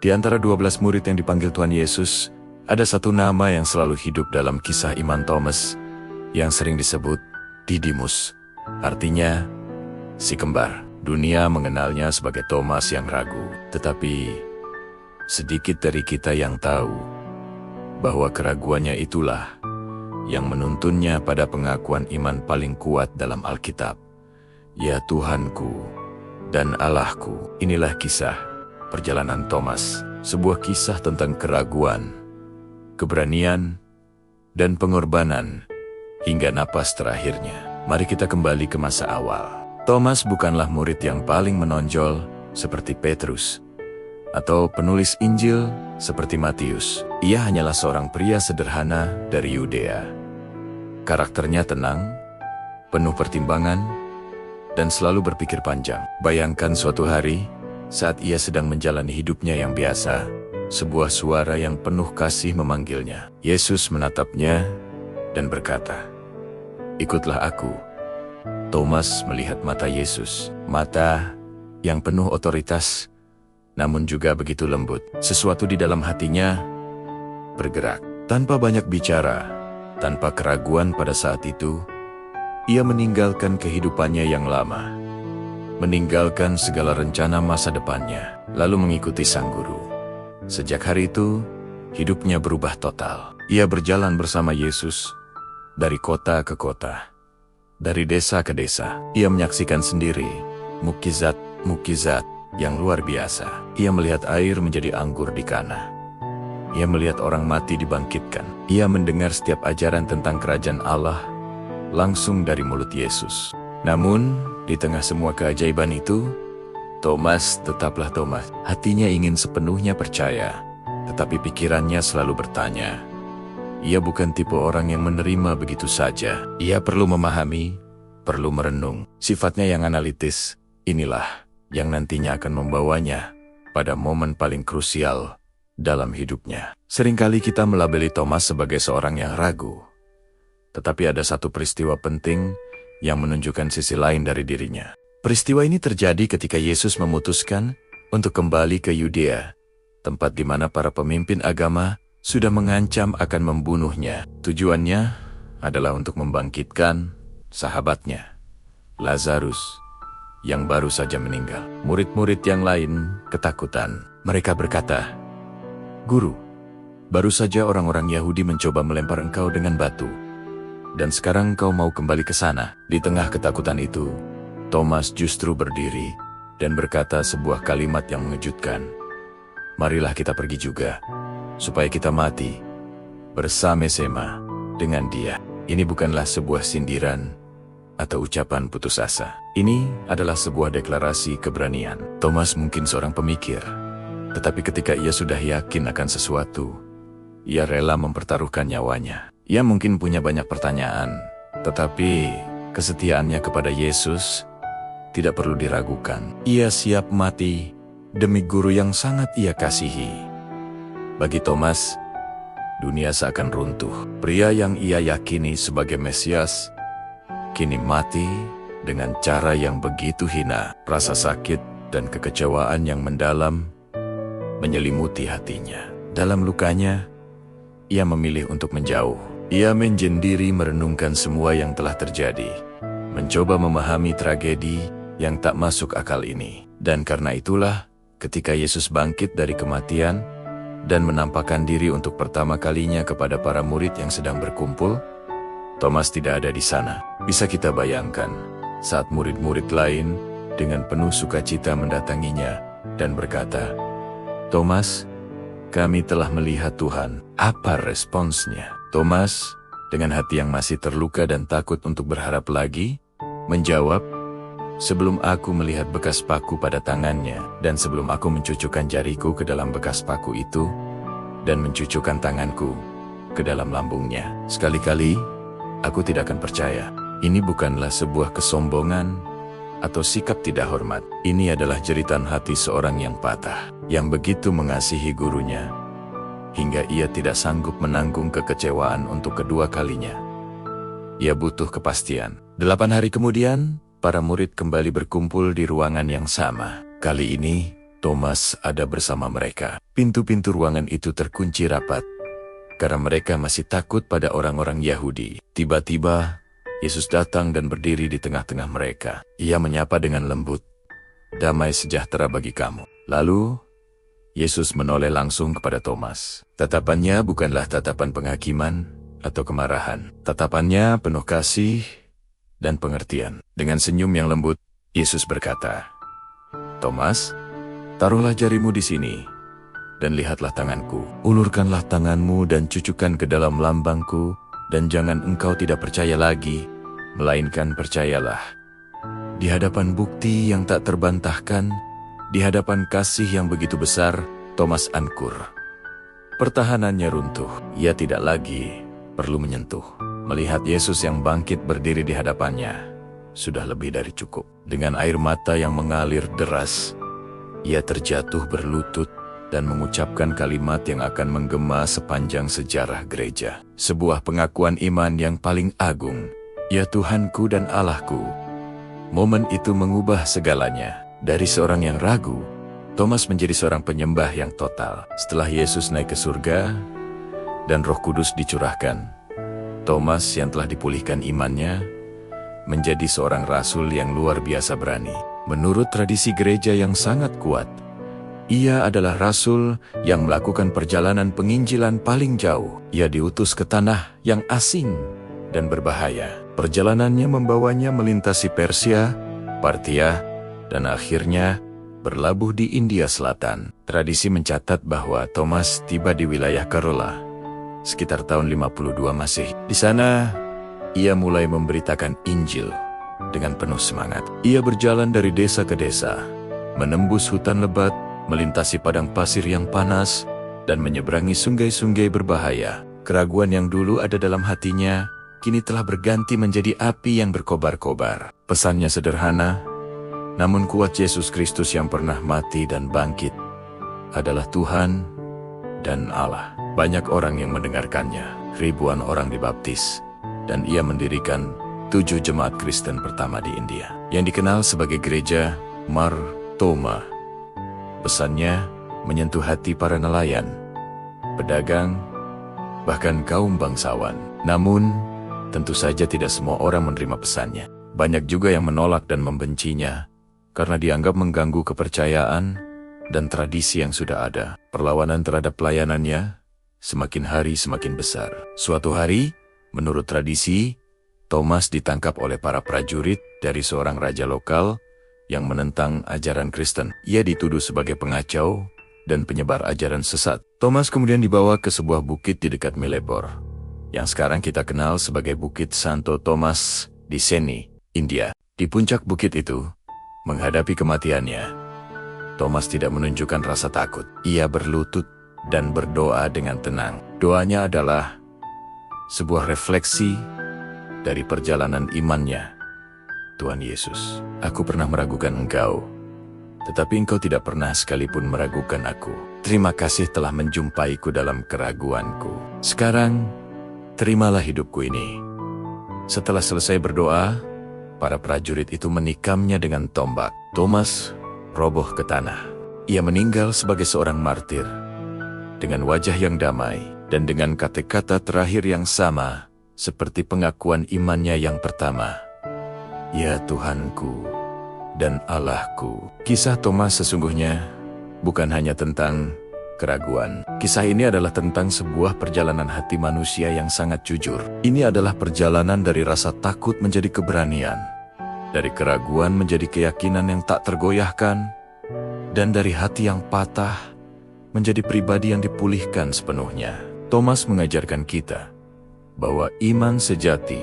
Di antara 12 murid yang dipanggil Tuhan Yesus, ada satu nama yang selalu hidup dalam kisah iman Thomas, yang sering disebut Didimus. Artinya, si kembar. Dunia mengenalnya sebagai Thomas yang ragu. Tetapi, sedikit dari kita yang tahu bahwa keraguannya itulah yang menuntunnya pada pengakuan iman paling kuat dalam Alkitab. Ya Tuhanku dan Allahku. Inilah kisah perjalanan Thomas, sebuah kisah tentang keraguan, keberanian, dan pengorbanan hingga napas terakhirnya. Mari kita kembali ke masa awal. Thomas bukanlah murid yang paling menonjol seperti Petrus atau penulis Injil seperti Matius. Ia hanyalah seorang pria sederhana dari Yudea. Karakternya tenang, penuh pertimbangan, dan selalu berpikir panjang. Bayangkan suatu hari, saat ia sedang menjalani hidupnya yang biasa, sebuah suara yang penuh kasih memanggilnya. Yesus menatapnya dan berkata, "Ikutlah aku." Thomas melihat mata Yesus, mata yang penuh otoritas, namun juga begitu lembut. Sesuatu di dalam hatinya bergerak. Tanpa banyak bicara, tanpa keraguan pada saat itu, ia meninggalkan kehidupannya yang lama, meninggalkan segala rencana masa depannya, lalu mengikuti sang guru. Sejak hari itu, hidupnya berubah total. Ia berjalan bersama Yesus dari kota ke kota, dari desa ke desa. Ia menyaksikan sendiri mukjizat yang luar biasa. Ia melihat air menjadi anggur di Kana. Ia melihat orang mati dibangkitkan. Ia mendengar setiap ajaran tentang kerajaan Allah langsung dari mulut Yesus. Namun, di tengah semua keajaiban itu, Thomas tetaplah Thomas. Hatinya ingin sepenuhnya percaya, tetapi pikirannya selalu bertanya. Ia bukan tipe orang yang menerima begitu saja. Ia perlu memahami, perlu merenung. Sifatnya yang analitis, inilah yang nantinya akan membawanya pada momen paling krusial dalam hidupnya. Seringkali kita melabeli Thomas sebagai seorang yang ragu. Tetapi ada satu peristiwa penting yang menunjukkan sisi lain dari dirinya. Peristiwa ini terjadi ketika Yesus memutuskan untuk kembali ke Yudea, tempat di mana para pemimpin agama sudah mengancam akan membunuhnya. Tujuannya adalah untuk membangkitkan sahabatnya, Lazarus, yang baru saja meninggal. Murid-murid yang lain ketakutan. Mereka berkata, "Guru, baru saja orang-orang Yahudi mencoba melempar engkau dengan batu, dan sekarang engkau mau kembali ke sana." Di tengah ketakutan itu, Thomas justru berdiri dan berkata sebuah kalimat yang mengejutkan. "Marilah kita pergi juga, supaya kita mati bersama-sama dengan dia." Ini bukanlah sebuah sindiran atau ucapan putus asa. Ini adalah sebuah deklarasi keberanian. Thomas mungkin seorang pemikir, tetapi ketika ia sudah yakin akan sesuatu, ia rela mempertaruhkan nyawanya. Ia mungkin punya banyak pertanyaan, tetapi kesetiaannya kepada Yesus tidak perlu diragukan. Ia siap mati demi guru yang sangat ia kasihi. Bagi Thomas, dunia seakan runtuh. Pria yang ia yakini sebagai Mesias kini mati dengan cara yang begitu hina. Rasa sakit dan kekecewaan yang mendalam menyelimuti hatinya. Dalam lukanya, ia memilih untuk menjauh. Ia menyendiri merenungkan semua yang telah terjadi, mencoba memahami tragedi yang tak masuk akal ini. Dan karena itulah, ketika Yesus bangkit dari kematian dan menampakkan diri untuk pertama kalinya kepada para murid yang sedang berkumpul, Thomas tidak ada di sana. Bisa kita bayangkan saat murid-murid lain dengan penuh sukacita mendatanginya dan berkata, "Thomas, kami telah melihat Tuhan." Apa responsnya? Thomas, dengan hati yang masih terluka dan takut untuk berharap lagi, menjawab, "Sebelum aku melihat bekas paku pada tangannya, dan sebelum aku mencucukkan jariku ke dalam bekas paku itu, dan mencucukkan tanganku ke dalam lambungnya, sekali-kali aku tidak akan percaya." Ini bukanlah sebuah kesombongan atau sikap tidak hormat. Ini adalah jeritan hati seorang yang patah, yang begitu mengasihi gurunya, hingga ia tidak sanggup menanggung kekecewaan untuk kedua kalinya. Ia butuh kepastian. 8 hari kemudian, para murid kembali berkumpul di ruangan yang sama. Kali ini, Thomas ada bersama mereka. Pintu-pintu ruangan itu terkunci rapat, karena mereka masih takut pada orang-orang Yahudi. Tiba-tiba, Yesus datang dan berdiri di tengah-tengah mereka. Ia menyapa dengan lembut, "Damai sejahtera bagi kamu." Lalu, Yesus menoleh langsung kepada Thomas. Tatapannya bukanlah tatapan penghakiman atau kemarahan. Tatapannya penuh kasih dan pengertian. Dengan senyum yang lembut, Yesus berkata, "Thomas, taruhlah jarimu di sini, dan lihatlah tanganku. Ulurkanlah tanganmu dan cucukkan ke dalam lambangku, dan jangan engkau tidak percaya lagi, melainkan percayalah." Di hadapan bukti yang tak terbantahkan, di hadapan kasih yang begitu besar, Thomas angkur. Pertahanannya runtuh. Ia tidak lagi perlu menyentuh. Melihat Yesus yang bangkit berdiri di hadapannya, sudah lebih dari cukup. Dengan air mata yang mengalir deras, ia terjatuh berlutut dan mengucapkan kalimat yang akan menggema sepanjang sejarah gereja. Sebuah pengakuan iman yang paling agung, "Ya Tuhanku dan Allahku." Momen itu mengubah segalanya. Dari seorang yang ragu, Thomas menjadi seorang penyembah yang total. Setelah Yesus naik ke surga dan Roh Kudus dicurahkan, Thomas yang telah dipulihkan imannya menjadi seorang rasul yang luar biasa berani. Menurut tradisi gereja yang sangat kuat, ia adalah rasul yang melakukan perjalanan penginjilan paling jauh. Ia diutus ke tanah yang asing dan berbahaya. Perjalanannya membawanya melintasi Persia, Partia, dan akhirnya berlabuh di India Selatan. Tradisi mencatat bahwa Thomas tiba di wilayah Kerala sekitar tahun 52 Masehi. Di sana, ia mulai memberitakan Injil dengan penuh semangat. Ia berjalan dari desa ke desa, menembus hutan lebat, melintasi padang pasir yang panas, dan menyeberangi sungai-sungai berbahaya. Keraguan yang dulu ada dalam hatinya, kini telah berganti menjadi api yang berkobar-kobar. Pesannya sederhana, namun kuat. Yesus Kristus yang pernah mati dan bangkit adalah Tuhan dan Allah. Banyak orang yang mendengarkannya, ribuan orang dibaptis, dan ia mendirikan 7 jemaat Kristen pertama di India, yang dikenal sebagai Gereja Mar Thoma. Pesannya menyentuh hati para nelayan, pedagang, bahkan kaum bangsawan. Namun, tentu saja tidak semua orang menerima pesannya. Banyak juga yang menolak dan membencinya, karena dianggap mengganggu kepercayaan dan tradisi yang sudah ada. Perlawanan terhadap pelayanannya semakin hari semakin besar. Suatu hari, menurut tradisi, Thomas ditangkap oleh para prajurit dari seorang raja lokal yang menentang ajaran Kristen. Ia dituduh sebagai pengacau dan penyebar ajaran sesat. Thomas kemudian dibawa ke sebuah bukit di dekat Milebor, yang sekarang kita kenal sebagai Bukit Santo Thomas di Seni, India. Di puncak bukit itu, menghadapi kematiannya, Thomas tidak menunjukkan rasa takut. Ia berlutut dan berdoa dengan tenang. Doanya adalah sebuah refleksi dari perjalanan imannya. "Tuhan Yesus, aku pernah meragukan Engkau, tetapi Engkau tidak pernah sekalipun meragukan aku. Terima kasih telah menjumpaiku dalam keraguanku. Sekarang, terimalah hidupku ini." Setelah selesai berdoa, para prajurit itu menikamnya dengan tombak. Thomas roboh ke tanah. Ia meninggal sebagai seorang martir, dengan wajah yang damai, dan dengan kata-kata terakhir yang sama, seperti pengakuan imannya yang pertama, "Ya Tuhanku dan Allahku." Kisah Thomas sesungguhnya bukan hanya tentang keraguan. Kisah ini adalah tentang sebuah perjalanan hati manusia yang sangat jujur. Ini adalah perjalanan dari rasa takut menjadi keberanian, dari keraguan menjadi keyakinan yang tak tergoyahkan, dan dari hati yang patah menjadi pribadi yang dipulihkan sepenuhnya. Thomas mengajarkan kita bahwa iman sejati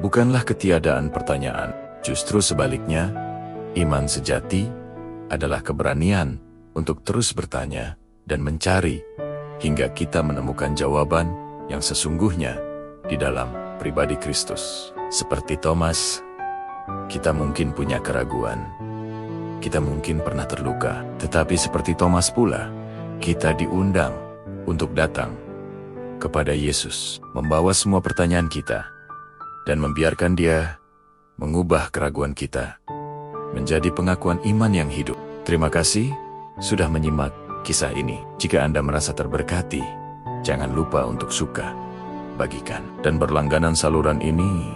bukanlah ketiadaan pertanyaan. Justru sebaliknya, iman sejati adalah keberanian untuk terus bertanya dan mencari hingga kita menemukan jawaban yang sesungguhnya di dalam pribadi Kristus. Seperti Thomas, kita mungkin punya keraguan. Kita mungkin pernah terluka, tetapi seperti Thomas pula, kita diundang untuk datang kepada Yesus, membawa semua pertanyaan kita, dan membiarkan Dia mengubah keraguan kita menjadi pengakuan iman yang hidup. Terima kasih, sudah menyimak kisah ini. Jika Anda merasa terberkati, jangan lupa untuk suka, bagikan, dan berlangganan saluran ini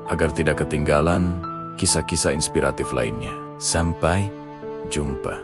agar tidak ketinggalan kisah-kisah inspiratif lainnya. Sampai jumpa.